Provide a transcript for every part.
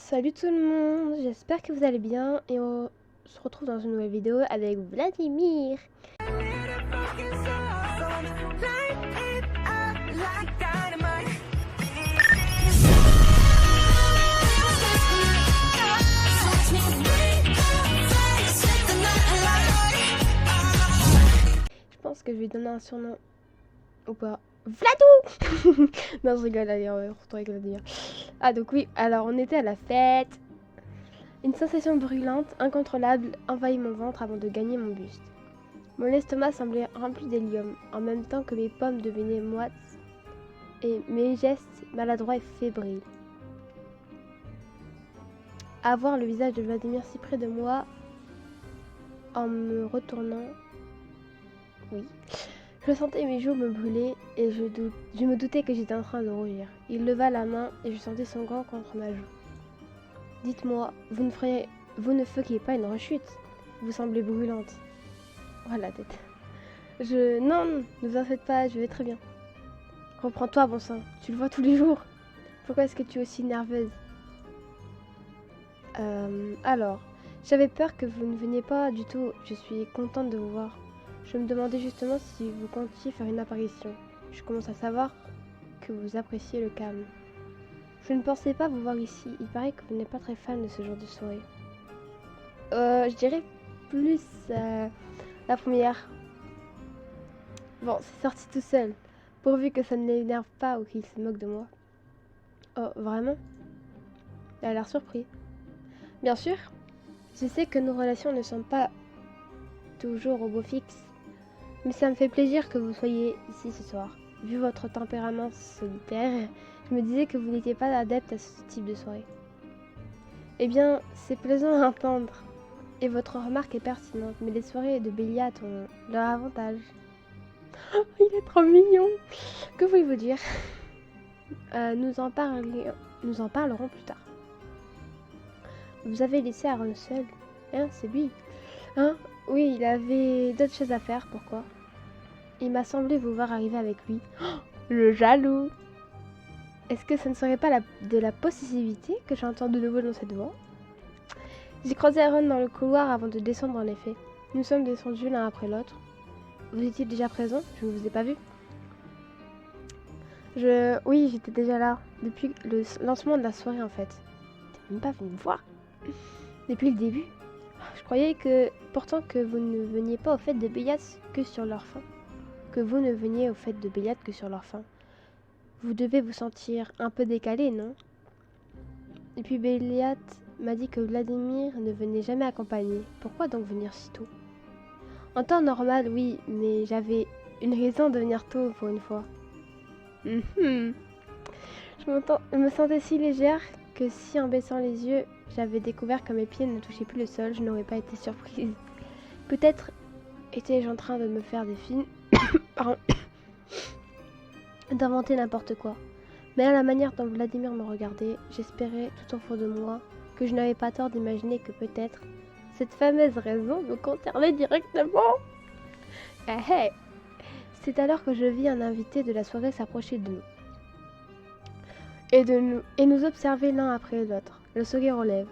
Salut tout le monde, j'espère que vous allez bien et on se retrouve dans une nouvelle vidéo avec Vladimir. Je pense que je vais donner un surnom ou pas. Vladou. Non, je rigole, allez, on va retrouver avec Vladimir. Ah donc oui, alors on était à la fête. Une sensation brûlante, incontrôlable, envahit mon ventre avant de gagner mon buste. Mon estomac semblait rempli d'hélium, en même temps que mes pommes devenaient moites et mes gestes maladroits et fébriles. À voir le visage de Vladimir si près de moi, en me retournant, oui, je sentais mes joues me brûler et je me doutais que j'étais en train de rougir. Il leva la main et je sentais son gant contre ma joue. Dites-moi, vous ne feriez pas une rechute? Vous semblez brûlante. Oh la tête. Non, ne vous en faites pas, je vais très bien. Reprends-toi, bon sang, tu le vois tous les jours. Pourquoi est-ce que tu es aussi nerveuse? Alors, j'avais peur que vous ne veniez pas du tout. Je suis contente de vous voir. Je me demandais justement si vous comptiez faire une apparition. Je commence à savoir que vous appréciez le calme. Je ne pensais pas vous voir ici. Il paraît que vous n'êtes pas très fan de ce genre de soirée. Je dirais plus la première. Bon, c'est sorti tout seul. Pourvu que ça ne l'énerve pas ou qu'il se moque de moi. Oh, vraiment? Elle a l'air surpris. Bien sûr. Je sais que nos relations ne sont pas toujours au beau fixe. Mais ça me fait plaisir que vous soyez ici ce soir. Vu votre tempérament solitaire, je me disais que vous n'étiez pas adepte à ce type de soirée. Eh bien, c'est plaisant à entendre. Et votre remarque est pertinente, mais les soirées de Béliat ont leur avantage. Il est trop mignon. Que voulez-vous dire? Nous en parlerons plus tard. Vous avez laissé Aaron seul? Hein, c'est lui. Hein? Oui, il avait d'autres choses à faire, pourquoi? Il m'a semblé vous voir arriver avec lui. Oh, le jaloux! Est-ce que ce ne serait pas de la possessivité que j'entends de nouveau dans cette voix? J'ai croisé Aaron dans le couloir avant de descendre en effet. Nous sommes descendus l'un après l'autre. Vous étiez déjà présent? Je ne vous ai pas vu. Oui, j'étais déjà là. Depuis le lancement de la soirée en fait. T'es même pas venu me voir. Depuis le début. Je croyais que pourtant que vous ne veniez pas au fête de Béliat que sur leur fin. Que vous ne veniez au fête de Béliat que sur leur fin. Vous devez vous sentir un peu décalé, non? Et puis Béliat m'a dit que Vladimir ne venait jamais accompagné. Pourquoi donc venir si tôt? En temps normal, oui, mais j'avais une raison de venir tôt pour une fois. Je me sentais si légère que si en baissant les yeux, j'avais découvert que mes pieds ne touchaient plus le sol, je n'aurais pas été surprise. Peut-être étais-je en train de me faire des films, pardon, d'inventer n'importe quoi. Mais à la manière dont Vladimir me regardait, j'espérais tout au fond de moi que je n'avais pas tort d'imaginer que peut-être cette fameuse raison me concernait directement. Ah hey. C'est alors que je vis un invité de la soirée s'approcher de nous. Et nous observer l'un après l'autre, le sourire aux lèvres.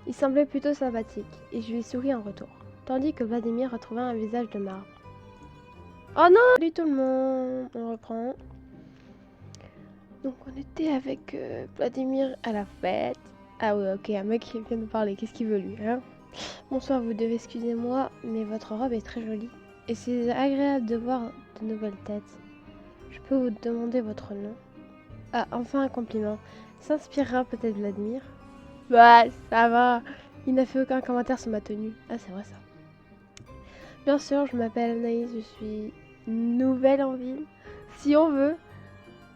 Il semblait plutôt sympathique, et je lui souris en retour, tandis que Vladimir retrouvait un visage de marbre. Oh non! Salut tout le monde! On reprend. Donc on était avec Vladimir à la fête. Ah oui, ok, un mec qui vient de parler, qu'est-ce qu'il veut lui, hein? Bonsoir, vous devez excuser moi, mais votre robe est très jolie. Et c'est agréable de voir de nouvelles têtes. Je peux vous demander votre nom? Ah, enfin un compliment. S'inspirera peut-être Vladimir? Bah, ça va. Il n'a fait aucun commentaire sur ma tenue. Ah, c'est vrai ça. Bien sûr, je m'appelle Anaïs, je suis nouvelle en ville. Si on veut.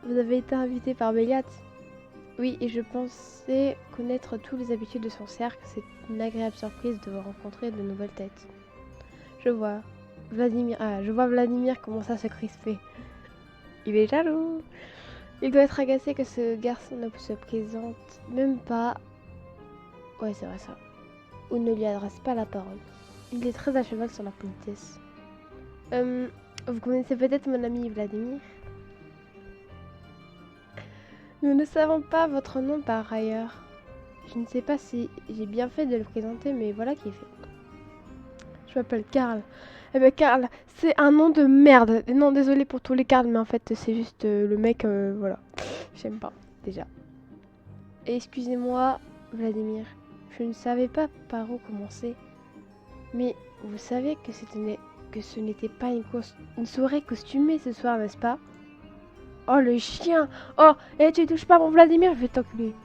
Vous avez été invité par Béliat? Oui, et je pensais connaître tous les habitudes de son cercle. C'est une agréable surprise de rencontrer de nouvelles têtes. Je vois. Je vois Vladimir commencer à se crisper. Il est jaloux. Il doit être agacé que ce garçon ne se présente même pas. Ouais, c'est vrai ça. Ou ne lui adresse pas la parole. Il est très à cheval sur la politesse. Vous connaissez peut-être mon ami Vladimir? Nous ne savons pas votre nom par ailleurs. Je ne sais pas si j'ai bien fait de le présenter, mais voilà qui est fait. Je m'appelle Karl. Eh ben Karl, c'est un nom de merde. Non, désolé pour tous les Karl, mais en fait c'est juste le mec, voilà. J'aime pas, déjà. Et excusez-moi, Vladimir, je ne savais pas par où commencer. Mais vous savez que ce n'était pas une soirée costumée ce soir, n'est-ce pas? Oh le chien! Oh, et tu touches pas mon Vladimir, je vais t'enculer.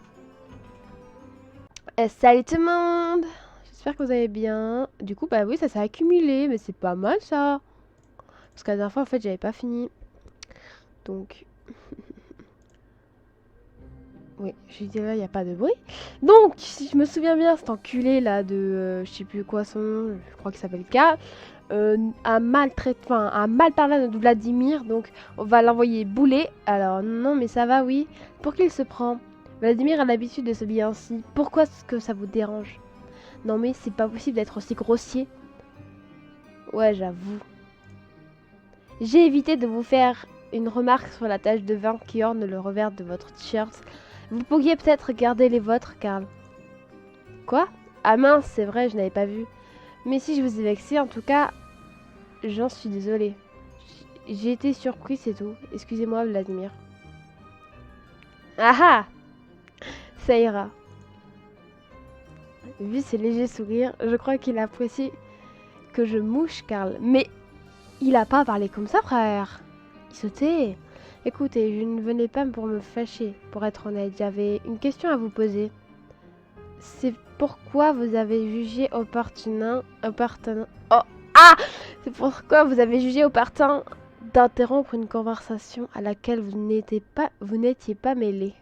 Salut tout le monde! J'espère que vous allez bien. Du coup, bah oui, ça s'est accumulé, mais c'est pas mal ça. Parce que la dernière fois, en fait, j'avais pas fini. Donc... oui, je dis là, il n'y a pas de bruit. Donc, si je me souviens bien, cet enculé là de... je sais plus quoi son nom, je crois qu'il s'appelle K. A mal parlé à notre Vladimir, donc on va l'envoyer bouler. Alors, non, mais ça va, oui. Pour qui il se prend? Vladimir a l'habitude de s'habiller ainsi. Pourquoi est-ce que ça vous dérange? Non, mais c'est pas possible d'être aussi grossier. Ouais, j'avoue. J'ai évité de vous faire une remarque sur la tache de vin qui orne le revers de votre t-shirt. Vous pourriez peut-être garder les vôtres, Karl. Quoi? Ah mince, c'est vrai, je n'avais pas vu. Mais si je vous ai vexé, en tout cas, j'en suis désolée. J'ai été surpris, c'est tout. Excusez-moi, Vladimir. Ah ah! Ça ira. Vu ses légers sourires, je crois qu'il apprécie que je mouche, Karl. Mais il a pas parlé comme ça, frère. Il se tait. Écoutez, je ne venais pas pour me fâcher, pour être honnête. J'avais une question à vous poser. C'est pourquoi vous avez jugé opportun... Oh! Ah! C'est pourquoi vous avez jugé opportun d'interrompre une conversation à laquelle vous n'étiez pas mêlé.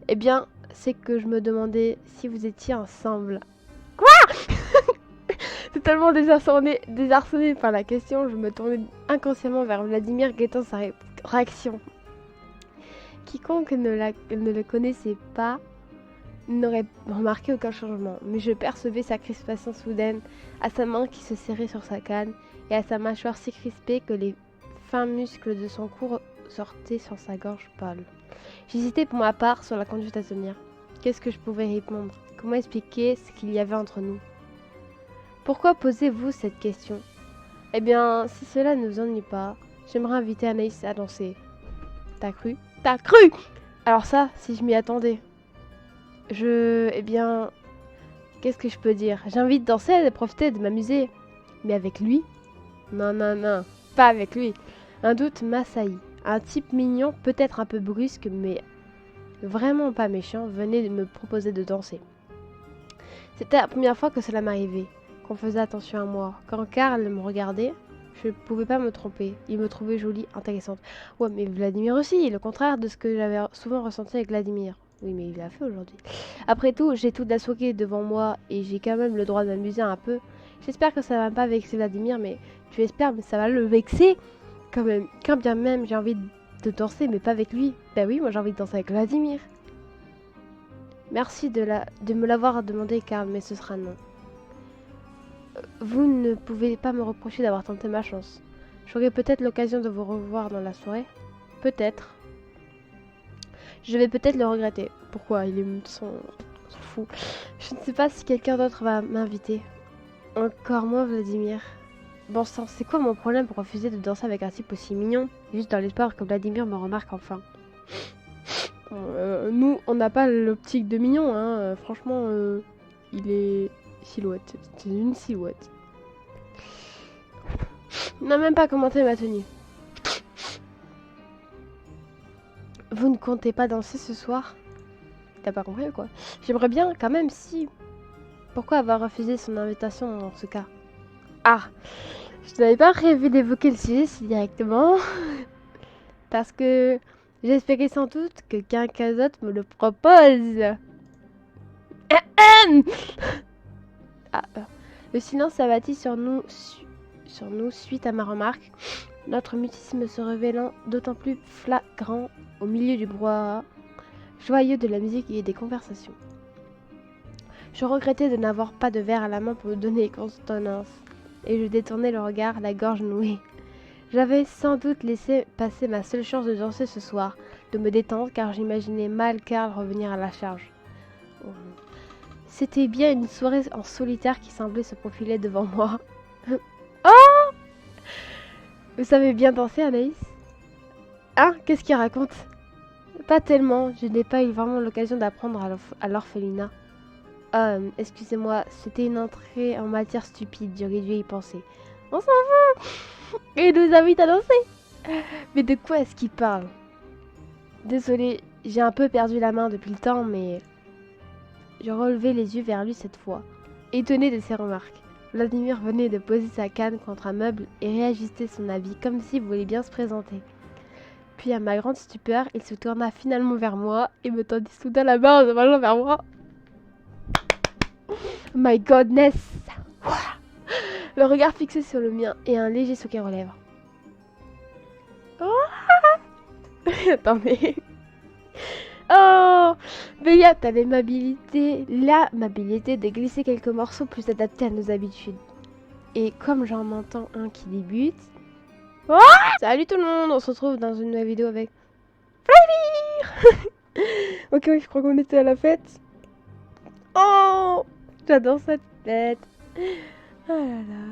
Eh bien, c'est que je me demandais si vous étiez ensemble. Quoi? Totalement désarçonné par la question, je me tournais inconsciemment vers Vladimir, guettant sa réaction. Quiconque ne le connaissait pas n'aurait remarqué aucun changement, mais je percevais sa crispation soudaine, à sa main qui se serrait sur sa canne, et à sa mâchoire si crispée que les fins muscles de son cou sortaient sur sa gorge pâle. J'hésitais pour ma part sur la conduite à tenir. Qu'est-ce que je pouvais répondre? Comment expliquer ce qu'il y avait entre nous? Pourquoi posez-vous cette question? Eh bien, si cela ne vous ennuie pas, j'aimerais inviter Anaïs à danser. T'as cru? T'as cru? Alors ça, si je m'y attendais. Eh bien... Qu'est-ce que je peux dire? J'ai envie de danser et de profiter, de m'amuser. Mais avec lui? Non, non, non. Pas avec lui. Un doute m'assaillit. Un type mignon, peut-être un peu brusque, mais vraiment pas méchant, venait de me proposer de danser. C'était la première fois que cela m'arrivait, qu'on faisait attention à moi. Quand Karl me regardait, je ne pouvais pas me tromper. Il me trouvait jolie, intéressante. Ouais, mais Vladimir aussi, le contraire de ce que j'avais souvent ressenti avec Vladimir. Oui, mais il l'a fait aujourd'hui. Après tout, j'ai toute la soirée devant moi et j'ai quand même le droit de m'amuser un peu. J'espère que ça va pas vexer Vladimir, mais tu espères, mais ça va le vexer quand même. Quand bien même j'ai envie de danser, mais pas avec lui. Ben oui, moi j'ai envie de danser avec Vladimir. Merci de me l'avoir demandé, Karl, mais ce sera non. Vous ne pouvez pas me reprocher d'avoir tenté ma chance. J'aurai peut-être l'occasion de vous revoir dans la soirée. Peut-être. Je vais peut-être le regretter. Pourquoi? On s'en fout. Je ne sais pas si quelqu'un d'autre va m'inviter. Encore moins Vladimir. Bon sang, c'est quoi mon problème pour refuser de danser avec un type aussi mignon? Juste dans l'espoir que Vladimir me remarque enfin. Nous, on n'a pas l'optique de mignon, hein. Franchement, il est silhouette. C'est une silhouette. Il n'a même pas commenté ma tenue. Vous ne comptez pas danser ce soir? T'as pas compris quoi? J'aimerais bien quand même si... Pourquoi avoir refusé son invitation dans ce cas? Ah, je n'avais pas prévu d'évoquer le sujet si directement. Parce que j'espérais sans doute que quelqu'un d'autre me le propose. Ah, le silence s'abattit sur nous suite à ma remarque, notre mutisme se révélant d'autant plus flagrant au milieu du brouhaha joyeux de la musique et des conversations. Je regrettais de n'avoir pas de verre à la main pour me donner contenance, et je détournai le regard, la gorge nouée. J'avais sans doute laissé passer ma seule chance de danser ce soir, de me détendre, car j'imaginais mal Karl revenir à la charge. C'était bien une soirée en solitaire qui semblait se profiler devant moi. Oh! Vous savez bien danser, Anaïs? Hein? Qu'est-ce qu'il raconte? Pas tellement, je n'ai pas eu vraiment l'occasion d'apprendre à l'orphelinat. Excusez-moi, c'était une entrée en matière stupide, j'aurais dû y penser. On s'en fout! Il nous invite à danser! Mais de quoi est-ce qu'il parle? Désolée, j'ai un peu perdu la main depuis le temps, mais... Je relevai les yeux vers lui cette fois, étonné de ses remarques. Vladimir venait de poser sa canne contre un meuble et réajustait son habit comme s'il voulait bien se présenter. Puis à ma grande stupeur, il se tourna finalement vers moi et me tendit soudain la main en se penchant vers moi. My godness! Le regard fixé sur le mien et un léger sourire aux lèvres. Oh! Attendez. Oh! Bélia avait l'amabilité de glisser quelques morceaux plus adaptés à nos habitudes. Et comme j'en entends un qui débute... Oh! Salut tout le monde, on se retrouve dans une nouvelle vidéo avec... Vladimir. Ok, je crois qu'on était à la fête. Oh! J'adore cette fête. Oh là là.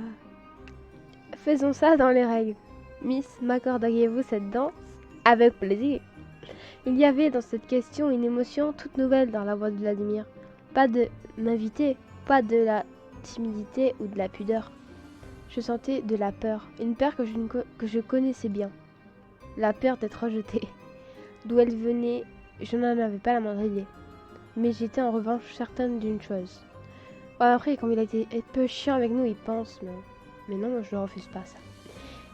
Faisons ça dans les règles. Miss, m'accorderiez-vous cette danse? Avec plaisir. Il y avait dans cette question une émotion toute nouvelle dans la voix de Vladimir. Pas de m'inviter, pas de la timidité ou de la pudeur. Je sentais de la peur, une peur que je connaissais bien. La peur d'être rejetée. D'où elle venait, je n'en avais pas la moindre idée. Mais j'étais en revanche certaine d'une chose. Bon, après, comme il a été un peu chiant avec nous, il pense, mais non, je ne refuse pas ça.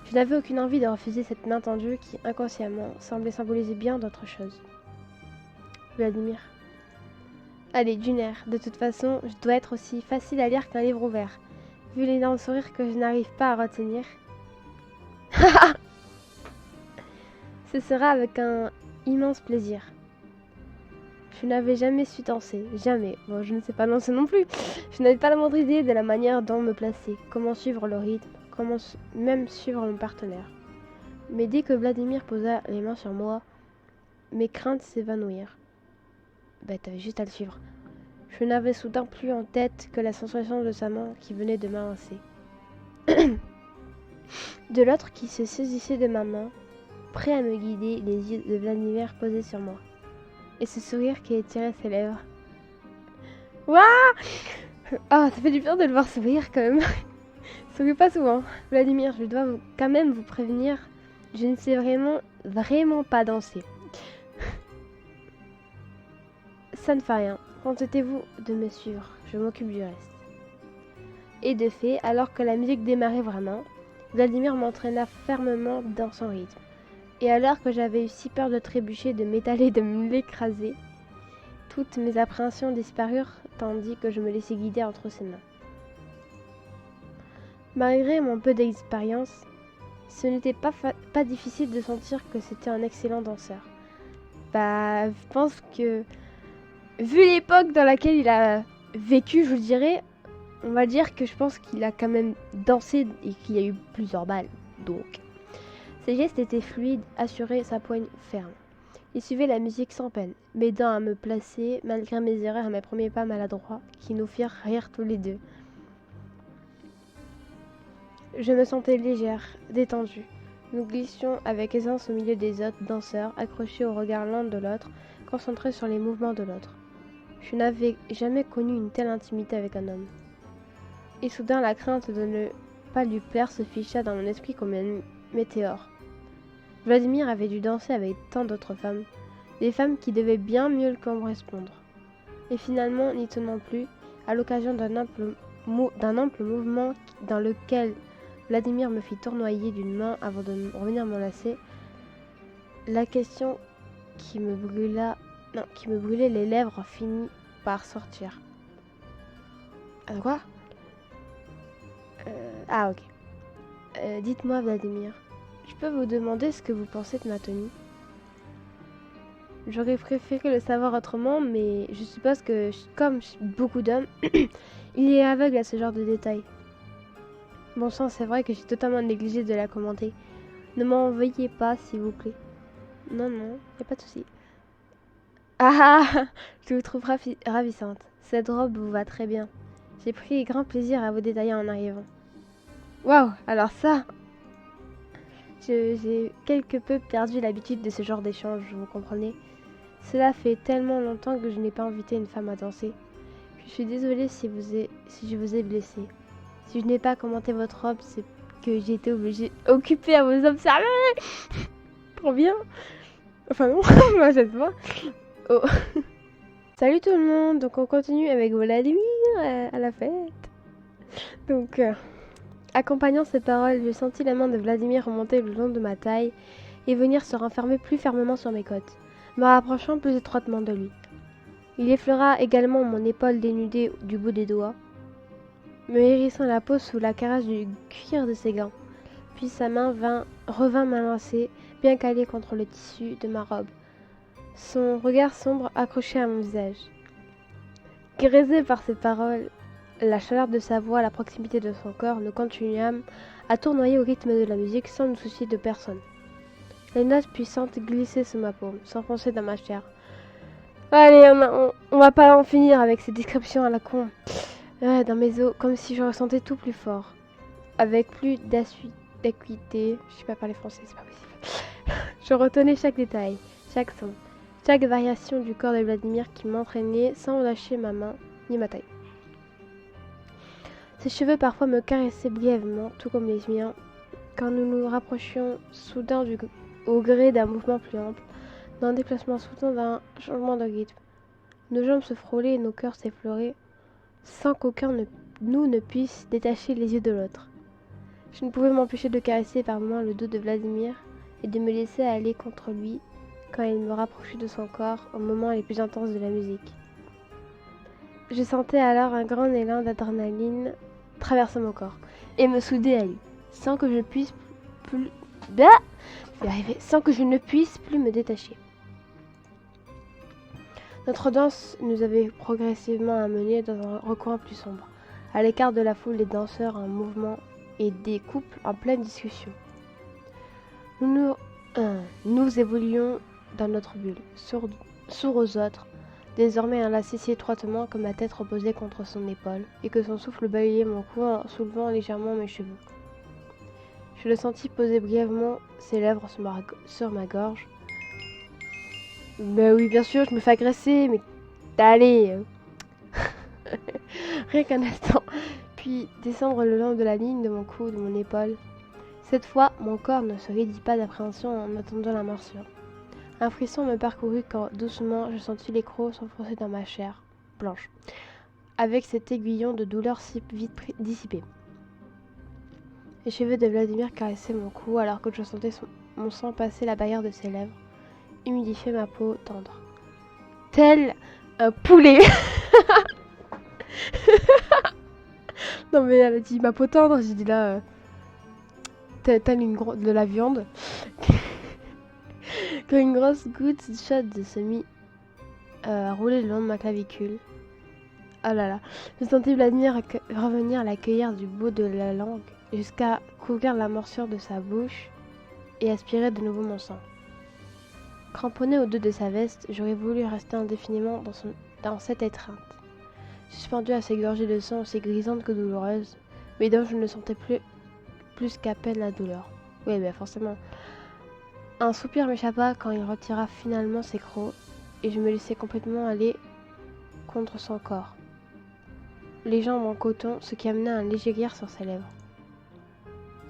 Je n'avais aucune envie de refuser cette main tendue qui, inconsciemment, semblait symboliser bien d'autres choses. Vladimir. Allez, d'une air. De toute façon, je dois être aussi facile à lire qu'un livre ouvert. Vu l'énorme sourire que je n'arrive pas à retenir. Ce sera avec un immense plaisir. Je n'avais jamais su danser, jamais. Bon, je ne sais pas danser non plus. Je n'avais pas la moindre idée de la manière dont me placer, comment suivre le rythme, comment même suivre mon partenaire. Mais dès que Vladimir posa les mains sur moi, mes craintes s'évanouirent. Bah, t'avais juste à le suivre. Je n'avais soudain plus en tête que la sensation de sa main qui venait de m'avancer. De l'autre qui se saisissait de ma main, prêt à me guider, les yeux de Vladimir posés sur moi. Et ce sourire qui étirait ses lèvres. Waouh! Ah, ça fait du bien de le voir sourire quand même. Souriez pas souvent. Vladimir, je dois quand même vous prévenir, je ne sais vraiment pas danser. Ça ne fait rien. Contentez-vous de me suivre, je m'occupe du reste. Et de fait, alors que la musique démarrait vraiment, Vladimir m'entraîna fermement dans son rythme. Et alors que j'avais eu si peur de trébucher, de m'étaler, de me l'écraser, toutes mes appréhensions disparurent tandis que je me laissais guider entre ses mains. Malgré mon peu d'expérience, ce n'était pas difficile de sentir que c'était un excellent danseur. Bah, je pense que, vu l'époque dans laquelle il a vécu, je vous dirais, on va dire que je pense qu'il a quand même dansé et qu'il y a eu plusieurs balles, donc... Ses gestes étaient fluides, assurés, sa poigne ferme. Il suivait la musique sans peine, m'aidant à me placer, malgré mes erreurs et mes premiers pas maladroits, qui nous firent rire tous les deux. Je me sentais légère, détendue. Nous glissions avec aisance au milieu des autres danseurs, accrochés au regard l'un de l'autre, concentrés sur les mouvements de l'autre. Je n'avais jamais connu une telle intimité avec un homme. Et soudain, la crainte de ne pas lui plaire se ficha dans mon esprit comme un météore. Vladimir avait dû danser avec tant d'autres femmes, des femmes qui devaient bien mieux le correspondre. Et finalement, n'y tenant plus, à l'occasion d'un ample mouvement dans lequel Vladimir me fit tournoyer d'une main avant de revenir m'enlacer, la question qui me brûlait les lèvres finit par sortir. Quoi? Ah ok. Dites-moi Vladimir, je peux vous demander ce que vous pensez de ma tenue? J'aurais préféré le savoir autrement, mais je suppose que, comme beaucoup d'hommes, il est aveugle à ce genre de détails. Bon sang, c'est vrai que j'ai totalement négligé de la commenter. Ne m'en veuillez pas, s'il vous plaît. Non, y a pas de souci. Ah ah, je vous trouve ravissante. Cette robe vous va très bien. J'ai pris grand plaisir à vous détailler en arrivant. Waouh, alors ça, j'ai quelque peu perdu l'habitude de ce genre d'échange, vous comprenez? Cela fait tellement longtemps que je n'ai pas invité une femme à danser. Je suis désolée si je vous ai blessé. Si je n'ai pas commenté votre robe, c'est que j'ai été occupée à vous observer. Trop bien. Enfin non, moi cette fois. Oh. Salut tout le monde, donc on continue avec Vladimir à la fête. Donc, accompagnant ces paroles, j'ai senti la main de Vladimir remonter le long de ma taille et venir se renfermer plus fermement sur mes côtes, me rapprochant plus étroitement de lui. Il effleura également mon épaule dénudée du bout des doigts, me hérissant la peau sous la caresse du cuir de ses gants. Puis sa main revint m'amasser, bien calée contre le tissu de ma robe. Son regard sombre accroché à mon visage. Grisé par ces paroles, la chaleur de sa voix, la proximité de son corps, nous continuâmes à tournoyer au rythme de la musique sans nous soucier de personne. Les notes puissantes glissaient sous ma paume, s'enfonçaient dans ma chair. Allez, on va pas en finir avec ces descriptions à la con. Dans mes os, comme si je ressentais tout plus fort. Avec plus d'acuité. Je sais pas parler français, c'est pas possible. Je retenais chaque détail, chaque son, chaque variation du corps de Vladimir qui m'entraînait sans lâcher ma main ni ma taille. Ses cheveux parfois me caressaient brièvement, tout comme les miens, quand nous nous rapprochions soudain au gré d'un mouvement plus ample, d'un déplacement soudain, d'un changement de rythme. Nos jambes se frôlaient et nos cœurs s'effleuraient, sans qu'aucun de nous ne puisse détacher les yeux de l'autre. Je ne pouvais m'empêcher de caresser par moments le dos de Vladimir et de me laisser aller contre lui quand il me rapprochait de son corps au moment les plus intenses de la musique. Je sentais alors un grand élan d'adrénaline traverser mon corps et me souder à lui, sans que je puisse plus... sans que je ne puisse plus me détacher. Notre danse nous avait progressivement amenés dans un recoin plus sombre, à l'écart de la foule des danseurs en mouvement et des couples en pleine discussion. Nous évoluions dans notre bulle, sourds aux autres, désormais enlacés si étroitement que ma tête reposait contre son épaule et que son souffle balayait mon cou en soulevant légèrement mes cheveux. Je le sentis poser brièvement ses lèvres sur ma gorge. Ben oui, bien sûr, je me fais agresser, mais allez. Rien qu'un instant. Puis descendre le long de la ligne de mon cou, de mon épaule. Cette fois, mon corps ne se raidit pas d'appréhension en attendant la morsure. Un frisson me parcourut quand, doucement, je sentis les crocs s'enfoncer dans ma chair blanche, avec cet aiguillon de douleur si vite dissipé. Les cheveux de Vladimir caressaient mon cou alors que je sentais mon sang passer la barrière de ses lèvres, humidifier ma peau tendre. Tel un poulet. Non mais elle a dit ma peau tendre, j'ai dit là... telle de la viande. Quand une grosse goutte chaude se mit à rouler le long de ma clavicule. Oh là là, je sentais Vladimir revenir l'accueillir du bout de la langue jusqu'à couvrir la morsure de sa bouche et aspirer de nouveau mon sang. Cramponné au dos de sa veste, j'aurais voulu rester indéfiniment dans cette étreinte, suspendue à ces gorgées de sang aussi grisantes que douloureuses, mais dont je ne sentais plus qu'à peine la douleur. Oui, bien forcément. Un soupir m'échappa quand il retira finalement ses crocs et je me laissai complètement aller contre son corps, les jambes en coton, ce qui amena un léger rire sur ses lèvres.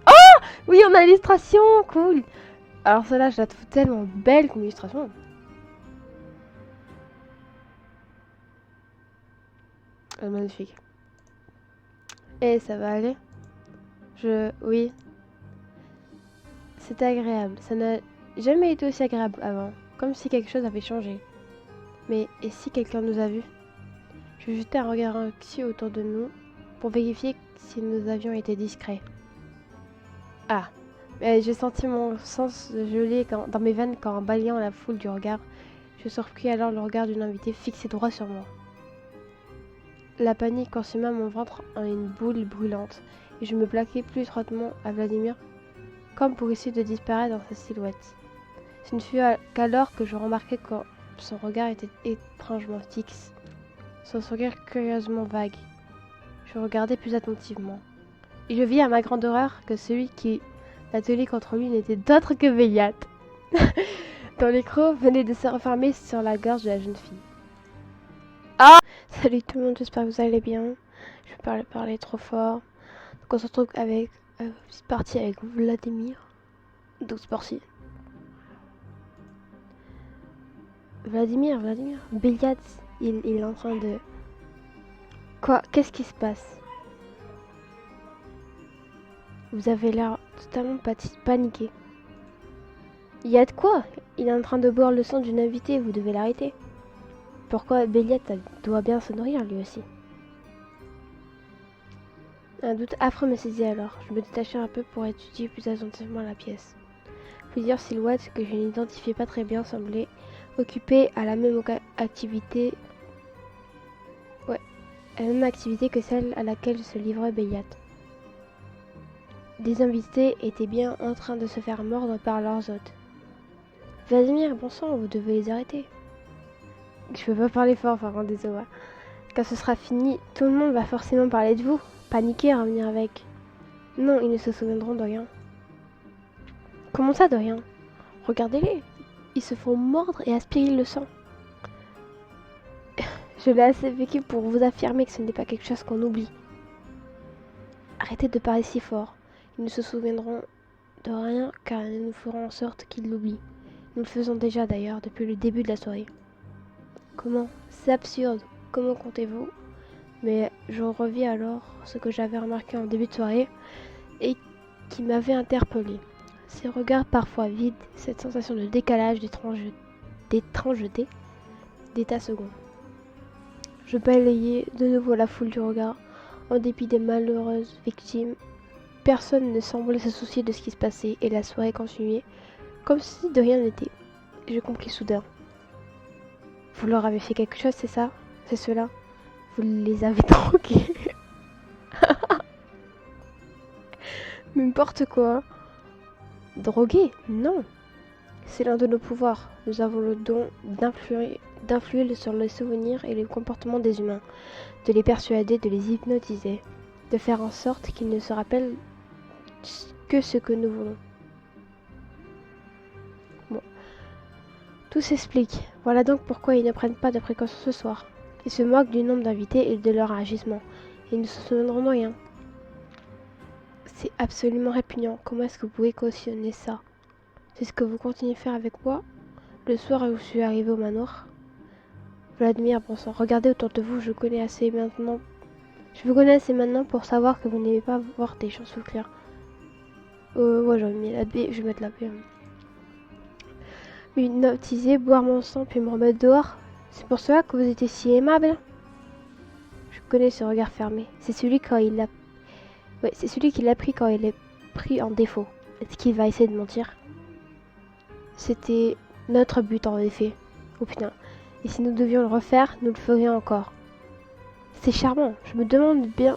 Oh oui, on a l'illustration, cool. Alors celle-là, je la trouve tellement belle comme illustration. Magnifique. Et ça va aller? Oui. C'était agréable. Ça n'a jamais été aussi agréable avant. Comme si quelque chose avait changé. Mais et si quelqu'un nous a vus? Je jetai un regard anxieux autour de nous pour vérifier si nous avions été discrets. Ah, mais j'ai senti mon sang geler dans mes veines quand, en balayant la foule du regard, je surpris alors le regard d'une invitée fixé droit sur moi. La panique consuma mon ventre en une boule brûlante et je me plaquai plus étroitement à Vladimir, comme pour essayer de disparaître dans sa silhouette. Ce ne fut qu'alors que je remarquai Son regard était étrangement fixe, son sourire curieusement vague. Je regardais plus attentivement. Et je vis à ma grande horreur que celui qui l'attelait contre lui n'était d'autre que Béliat, dont l'écrou venait de se refermer sur la gorge de la jeune fille. Ah! Salut tout le monde, j'espère que vous allez bien. Je vais parler trop fort. Donc on se retrouve avec petite partie avec Vladimir. 12 parties. Vladimir, Béliat, il est en train de... Quoi? Qu'est-ce qui se passe? Vous avez l'air totalement paniqué. Il y a de quoi? Il est en train de boire le sang d'une invitée, vous devez l'arrêter. Pourquoi Béliat doit bien se nourrir lui aussi? Un doute affreux me saisit alors. Je me détachai un peu pour étudier plus attentivement la pièce. Plusieurs silhouettes que je n'identifiais pas très bien semblaient occupées à la même activité. À la même activité que celle à laquelle se livrait Béliat. Des invités étaient bien en train de se faire mordre par leurs hôtes. Vladimir, bon sang, vous devez les arrêter. Je peux pas parler fort, enfin, désolé. Quand ce sera fini, tout le monde va forcément parler de vous. Paniquer, revenir avec. Non, ils ne se souviendront de rien. Comment ça, de rien? Regardez-les. Ils se font mordre et aspirer le sang. Je l'ai assez vécu pour vous affirmer que ce n'est pas quelque chose qu'on oublie. Arrêtez de parler si fort. Ils ne se souviendront de rien car nous ferons en sorte qu'ils l'oublient. Nous le faisons déjà d'ailleurs depuis le début de la soirée. Comment? C'est absurde. Comment comptez-vous? Mais je revis alors ce que j'avais remarqué en début de soirée et qui m'avait interpellé. Ces regards parfois vides, cette sensation de décalage, d'étrangeté, d'état second. Je balayai de nouveau la foule du regard, en dépit des malheureuses victimes. Personne ne semblait se soucier de ce qui se passait et la soirée continuait, comme si de rien n'était. Je compris soudain. Vous leur avez fait quelque chose, c'est ça? C'est cela? Vous les avez drogués? N'importe quoi. Drogués? Non. C'est l'un de nos pouvoirs. Nous avons le don d'influer sur les souvenirs et les comportements des humains, de les persuader, de les hypnotiser, de faire en sorte qu'ils ne se rappellent que ce que nous voulons. Bon. Tout s'explique. Voilà donc pourquoi ils ne prennent pas de précautions ce soir. Ils se moquent du nombre d'invités et de leur agissement. Ils ne se souviendront de rien. C'est absolument répugnant. Comment est-ce que vous pouvez cautionner ça? C'est ce que vous continuez à faire avec moi? Le soir où je suis arrivé au manoir? Vladimir, bon sang, regardez autour de vous, je vous connais assez maintenant pour savoir que vous n'aimez pas voir des gens souffrir. Ouais, je vais mettre la paix. Hypnotiser, boire mon sang, puis me remettre dehors. C'est pour cela que vous étiez si aimable. Je connais ce regard fermé. C'est celui c'est celui qui l'a pris quand il est pris en défaut. Est-ce qu'il va essayer de mentir? C'était notre but en effet. Oh putain. Et si nous devions le refaire, nous le ferions encore. C'est charmant. Je me demande bien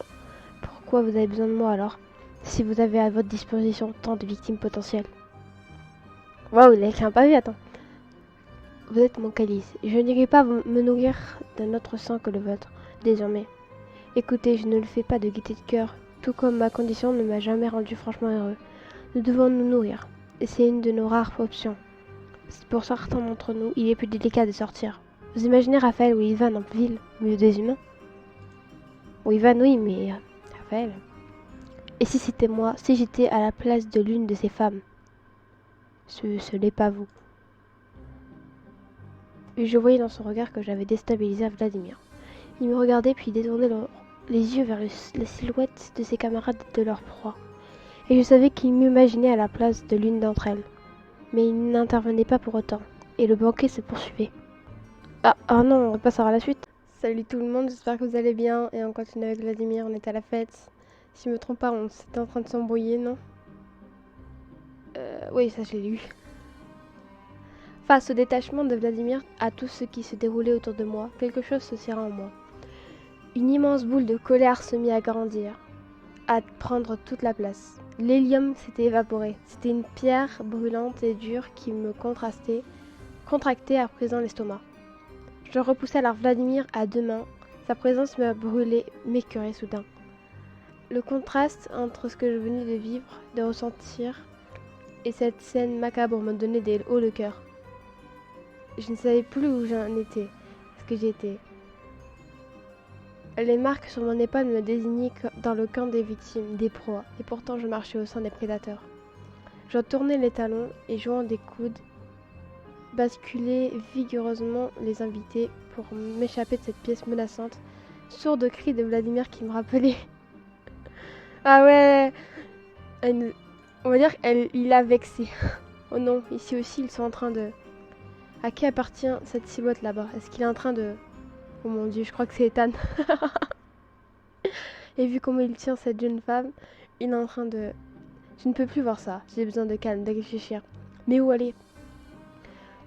pourquoi vous avez besoin de moi alors. Si vous avez à votre disposition tant de victimes potentielles. Waouh, il a écrit un pavé, attends. Vous êtes mon calice. Je n'irai pas me nourrir d'un autre sang que le vôtre, désormais. Écoutez, je ne le fais pas de gaieté de cœur, tout comme ma condition ne m'a jamais rendu franchement heureux. Nous devons nous nourrir, et c'est une de nos rares options. Pour certains d'entre nous, il est plus délicat de sortir. Vous imaginez Raphaël ou Ivan en ville, au milieu des humains? Ou Ivan, oui, mais Raphaël. Et si c'était moi, si j'étais à la place de l'une de ces femmes? Ce n'est pas vous. Et je voyais dans son regard que j'avais déstabilisé Vladimir. Il me regardait puis détournait les yeux vers la silhouette de ses camarades et de leur proie. Et je savais qu'il m'imaginait à la place de l'une d'entre elles. Mais il n'intervenait pas pour autant. Et le banquet se poursuivait. Ah non, on passera à la suite. Salut tout le monde, j'espère que vous allez bien. Et on continue avec Vladimir, on est à la fête. Si je me trompe pas, on était en train de s'embrouiller, non? Oui, ça je l'ai lu. Face au détachement de Vladimir à tout ce qui se déroulait autour de moi, quelque chose se serra en moi. Une immense boule de colère se mit à grandir, à prendre toute la place. L'hélium s'était évaporé. C'était une pierre brûlante et dure qui me contractait à présent l'estomac. Je repoussai alors Vladimir à 2 mains. Sa présence me brûlait, m'écœurait soudain. Le contraste entre ce que je venais de vivre, de ressentir, et cette scène macabre me donnait des hauts le cœur. Je ne savais plus où j'en étais, ce que j'étais. Les marques sur mon épaule me désignaient dans le camp des victimes, des proies, et pourtant je marchais au sein des prédateurs. Je tournais les talons et jouant des coudes, basculais vigoureusement les invités pour m'échapper de cette pièce menaçante. Sourd cri de Vladimir qui me rappelait. Ah ouais, on va dire qu'il a vexé. Oh non, ici aussi ils sont en train de... À qui appartient cette silhouette là-bas? Est-ce qu'il est en train de... Oh mon dieu, je crois que c'est Ethan. Et vu comment il tient cette jeune femme, il est en train de... Je ne peux plus voir ça. J'ai besoin de calme, de réfléchir. Mais où aller?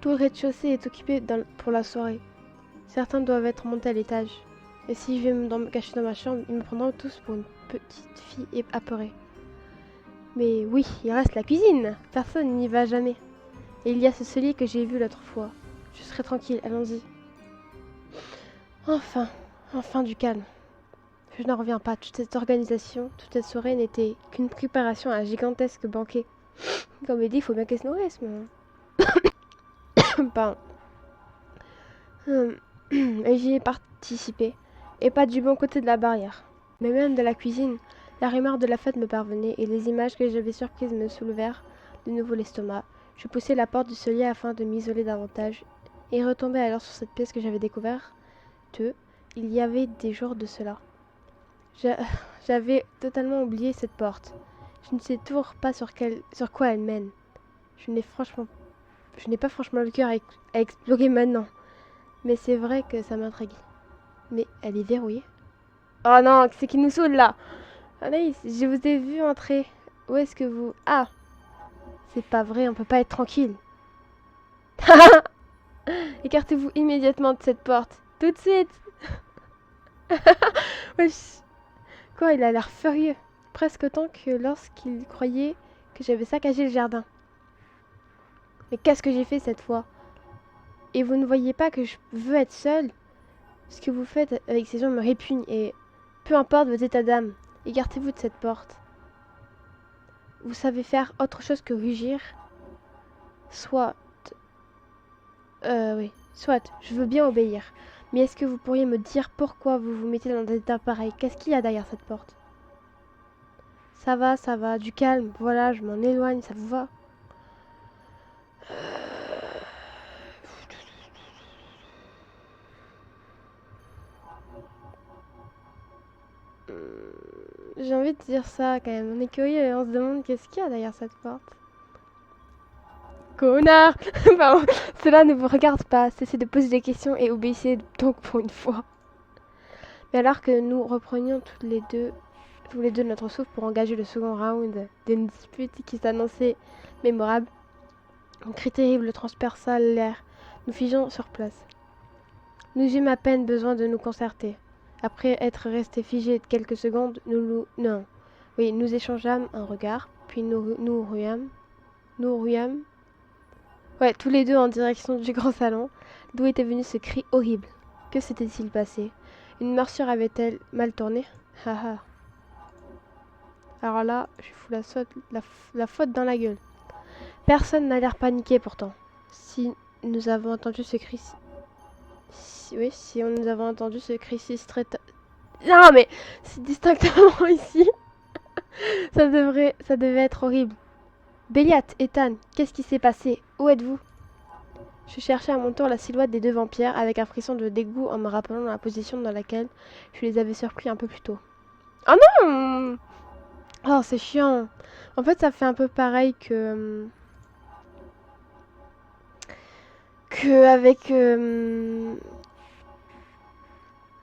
Tout le rez-de-chaussée est occupé pour la soirée. Certains doivent être montés à l'étage. Et si je vais me cacher dans ma chambre, ils me prendront tous pour une petite fille apeurée. Mais oui, il reste la cuisine. Personne n'y va jamais. Et il y a ce cellier que j'ai vu l'autre fois. Je serai tranquille, allons-y. Enfin du calme. Je n'en reviens pas. Toute cette organisation, toute cette soirée n'était qu'une préparation à un gigantesque banquet. Comme il dit, il faut bien qu'elle se nourrisse, moi. Pardon. Et j'y ai participé. Et pas du bon côté de la barrière. Mais même de la cuisine, la rumeur de la fête me parvenait et les images que j'avais surprises me soulevèrent de nouveau l'estomac. Je poussai la porte du cellier afin de m'isoler davantage et retombai alors sur cette pièce que j'avais découverte. Il y avait des jours de cela. J'avais totalement oublié cette porte. Je ne sais toujours pas sur quoi elle mène. Je n'ai pas franchement le cœur à explorer maintenant. Mais c'est vrai que ça m'intrigue. Mais elle est verrouillée. Oh non, c'est qui nous saoule là? Anaïs, je vous ai vu entrer. Où est-ce que vous... Ah! C'est pas vrai, on peut pas être tranquille. Écartez-vous immédiatement de cette porte. Tout de suite. Wesh. Quoi, il a l'air furieux. Presque autant que lorsqu'il croyait que j'avais saccagé le jardin. Mais qu'est-ce que j'ai fait cette fois? Et vous ne voyez pas que je veux être seule? Ce que vous faites avec ces gens me répugne et... Peu importe votre état d'âme, écartez-vous de cette porte. Vous savez faire autre chose que rugir? Soit... oui. Soit, je veux bien obéir. Mais est-ce que vous pourriez me dire pourquoi vous vous mettez dans des états pareils? Qu'est-ce qu'il y a derrière cette porte? Ça va, du calme. Voilà, je m'en éloigne, ça vous va? J'ai envie de dire ça quand même. On est curieux et on se demande qu'est-ce qu'il y a derrière cette porte. Connard. Pardon, cela ne vous regarde pas. Cessez de poser des questions et obéissez donc pour une fois. Mais alors que nous reprenions tous les deux notre souffle pour engager le second round d'une dispute qui s'annonçait mémorable, un cri terrible transperça l'air. Nous figeons sur place. Nous eûmes à peine besoin de nous concerter. Après être restés figés quelques secondes, nous échangeâmes un regard, puis nous ruâmes, tous les deux en direction du grand salon, d'où était venu ce cri horrible. Que s'était-il passé? Une morsure avait-elle mal tourné? Haha. Alors là, je fous la faute dans la gueule. Personne n'a l'air paniqué pourtant. Si nous avons entendu ce cri... Si nous avons entendu ce cri si non mais, c'est distinctement ici. ça devait être horrible. Béliat, Ethan, qu'est-ce qui s'est passé? Où êtes-vous? Je cherchais à mon tour la silhouette des deux vampires avec un frisson de dégoût en me rappelant la position dans laquelle je les avais surpris un peu plus tôt. Oh non! Oh, c'est chiant. En fait, ça fait un peu pareil que avec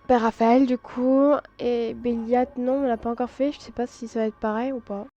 Raphaël du coup et Béliat. Non, on l'a pas encore fait. Je sais pas si ça va être pareil ou pas.